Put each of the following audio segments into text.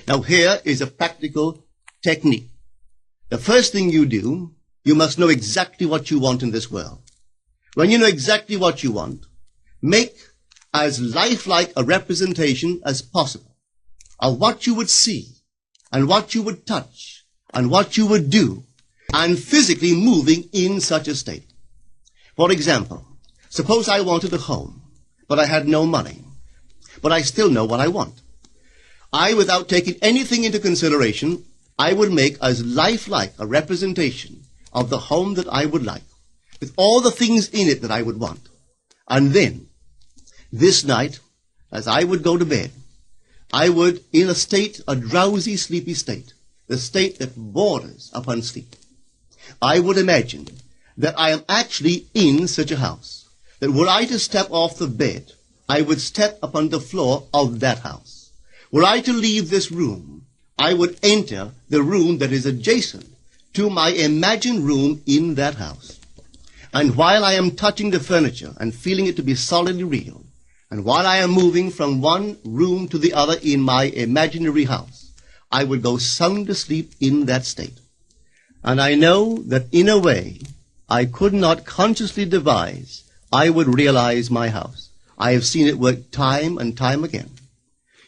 Now here is a practical technique. The first thing you do, you must know exactly what you want in this world. When you know exactly what you want, make as lifelike a representation as possible of what you would see and what you would touch and what you would do and physically moving in such a state. For example, suppose I wanted a home, but I had no money, but I still know what I want. Without taking anything into consideration, I would make as lifelike a representation of the home that I would like, with all the things in it that I would want. And then, this night, as I would go to bed, I would, in a drowsy, sleepy state, the state that borders upon sleep, I would imagine that I am actually in such a house, that were I to step off the bed, I would step upon the floor of that house. Were I to leave this room, I would enter the room that is adjacent to my imagined room in that house. And while I am touching the furniture and feeling it to be solidly real, and while I am moving from one room to the other in my imaginary house, I would go sound asleep in that state. And I know that in a way I could not consciously devise, I would realize my house. I have seen it work time and time again.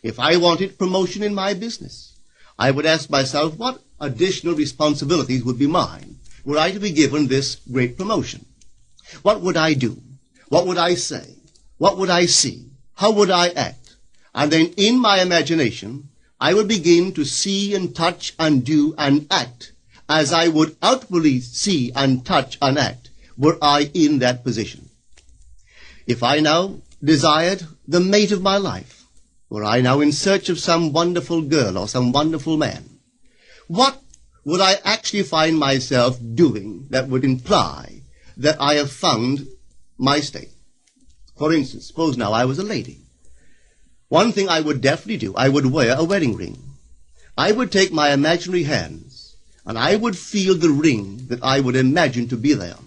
If I wanted promotion in my business, I would ask myself what additional responsibilities would be mine were I to be given this great promotion. What would I do? What would I say? What would I see? How would I act? And then in my imagination, I would begin to see and touch and do and act as I would outwardly see and touch and act were I in that position. If I now desired the mate of my life, were I now in search of some wonderful girl or some wonderful man, what would I actually find myself doing that would imply that I have found my state? For instance, suppose now I was a lady. One thing I would definitely do, I would wear a wedding ring. I would take my imaginary hands, and I would feel the ring that I would imagine to be there.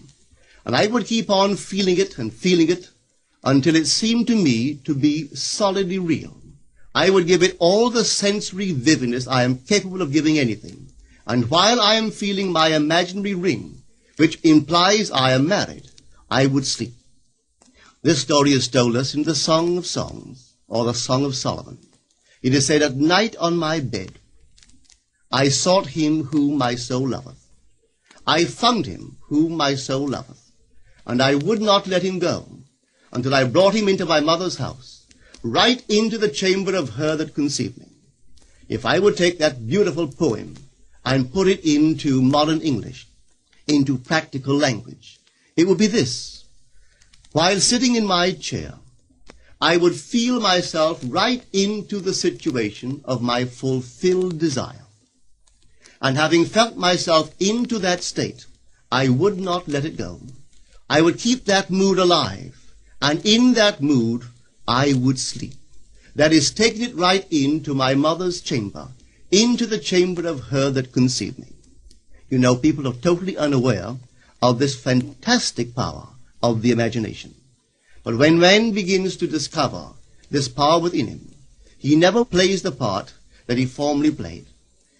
And I would keep on feeling it until it seemed to me to be solidly real. I would give it all the sensory vividness I am capable of giving anything. And while I am feeling my imaginary ring, which implies I am married, I would sleep. This story is told us in the Song of Songs, or the Song of Solomon. It is said, "At night on my bed, I sought him whom my soul loveth. I found him whom my soul loveth, and I would not let him go until I brought him into my mother's house, right into the chamber of her that conceived me." If I would take that beautiful poem and put it into modern English, into practical language, it would be this. While sitting in my chair, I would feel myself right into the situation of my fulfilled desire. And having felt myself into that state, I would not let it go. I would keep that mood alive, and in that mood, I would sleep. That is, taking it right into my mother's chamber, into the chamber of her that conceived me. You know, people are totally unaware of this fantastic power of the imagination. But when man begins to discover this power within him, he never plays the part that he formerly played.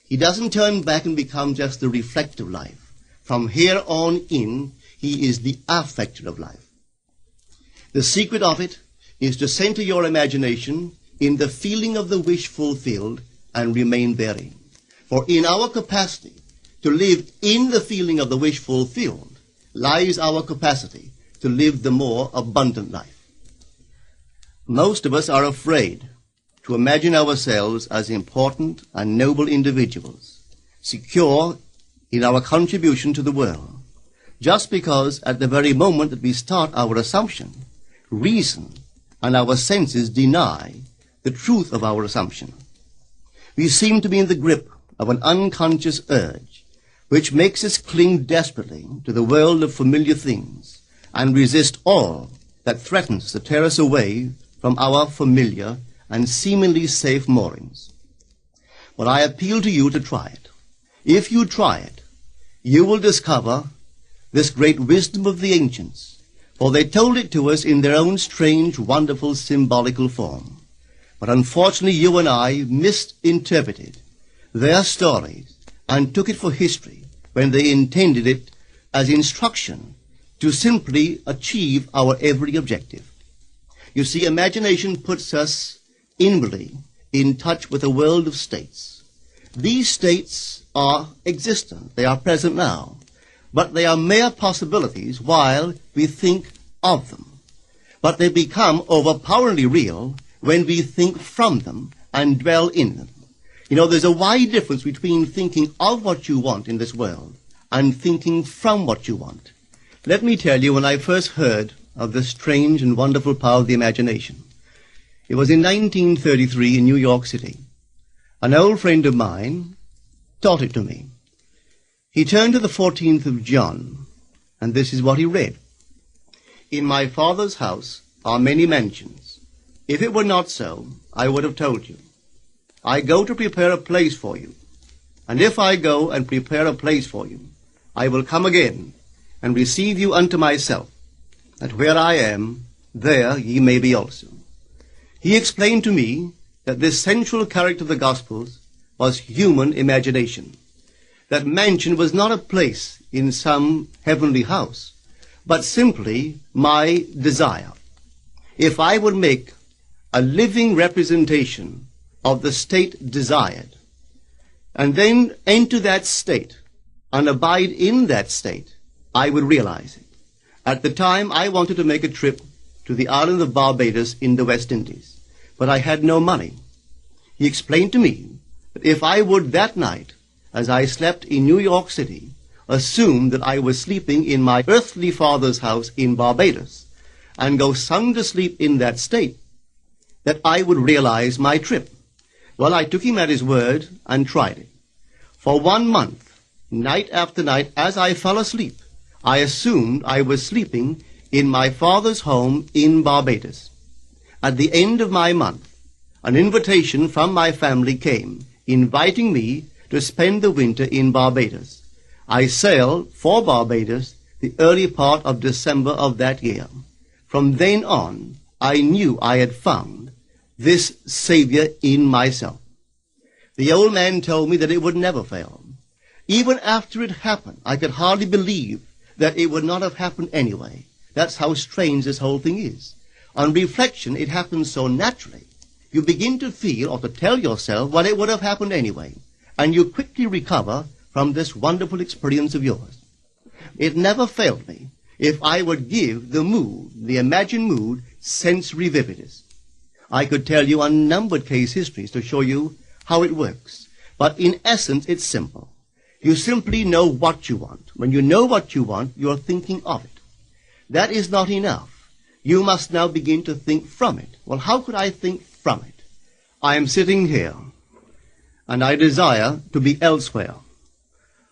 He doesn't turn back and become just the reflective life. From here on in, he is the affecter of life. The secret of it is to center your imagination in the feeling of the wish fulfilled and remain therein. For in our capacity to live in the feeling of the wish fulfilled lies our capacity to live the more abundant life. Most of us are afraid to imagine ourselves as important and noble individuals, secure in our contribution to the world, just because at the very moment that we start our assumption, reason and our senses deny the truth of our assumption. We seem to be in the grip of an unconscious urge which makes us cling desperately to the world of familiar things and resist all that threatens to tear us away from our familiar and seemingly safe moorings. But I appeal to you to try it. If you try it, you will discover this great wisdom of the ancients, for they told it to us in their own strange, wonderful, symbolical form. But unfortunately, you and I misinterpreted their stories and took it for history when they intended it as instruction to simply achieve our every objective. You see, imagination puts us inwardly in touch with a world of states. These states are existent. They are present now. But they are mere possibilities while we think of them. But they become overpoweringly real when we think from them and dwell in them. You know, there's a wide difference between thinking of what you want in this world and thinking from what you want. Let me tell you, when I first heard of the strange and wonderful power of the imagination, it was in 1933 in New York City. An old friend of mine taught it to me. He turned to the 14th of John, and this is what he read. In my Father's house are many mansions. If it were not so, I would have told you. I go to prepare a place for you. And if I go and prepare a place for you, I will come again and receive you unto myself, that where I am, there ye may be also. He explained to me that this central character of the Gospels was human imagination. That mansion was not a place in some heavenly house, but simply my desire. If I would make a living representation of the state desired, and then enter that state and abide in that state, I would realize it. At the time, I wanted to make a trip to the island of Barbados in the West Indies, but I had no money. He explained to me that if I would that night, as I slept in New York City, assume that I was sleeping in my earthly father's house in Barbados, and go sound asleep in that state, that I would realize my trip. Well, I took him at his word and tried it. For 1 month, night after night, as I fell asleep, I assumed I was sleeping in my father's home in Barbados. At the end of my month, an invitation from my family came, inviting me to spend the winter in Barbados. I sailed for Barbados the early part of December of that year. From then on, I knew I had found this Savior in myself. The old man told me that it would never fail. Even after it happened, I could hardly believe that it would not have happened anyway. That's how strange this whole thing is. On reflection, it happens so naturally. You begin to feel or to tell yourself, well, it would have happened anyway. And you quickly recover from this wonderful experience of yours. It never failed me if I would give the mood, the imagined mood, sensory vividness. I could tell you unnumbered case histories to show you how it works. But in essence, it's simple. You simply know what you want. When you know what you want, you're thinking of it. That is not enough. You must now begin to think from it. Well, how could I think from it? I am sitting here, and I desire to be elsewhere.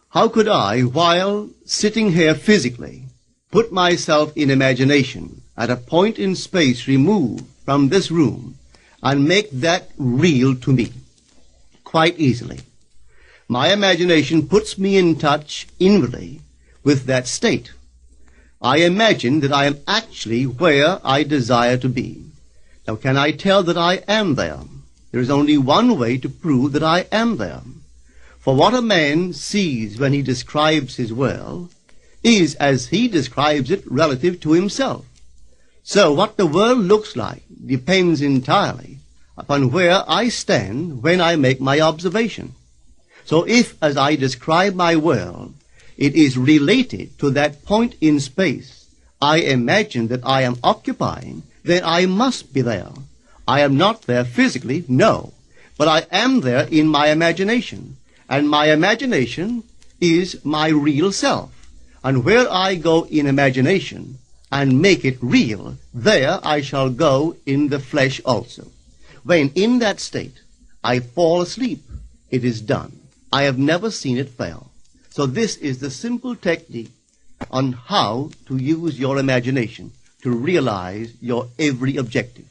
How could I, while sitting here physically, put myself in imagination at a point in space removed from this room and make that real to me? Quite easily. My imagination puts me in touch inwardly with that state. I imagine that I am actually where I desire to be. Now, can I tell that I am there? There is only one way to prove that I am there. For what a man sees when he describes his world is as he describes it relative to himself. So what the world looks like depends entirely upon where I stand when I make my observation. So if, as I describe my world, it is related to that point in space I imagine that I am occupying, then I must be there. I am not there physically, no, but I am there in my imagination, and my imagination is my real self. And where I go in imagination and make it real, there I shall go in the flesh also. When in that state I fall asleep, it is done. I have never seen it fail. So this is the simple technique on how to use your imagination to realize your every objective.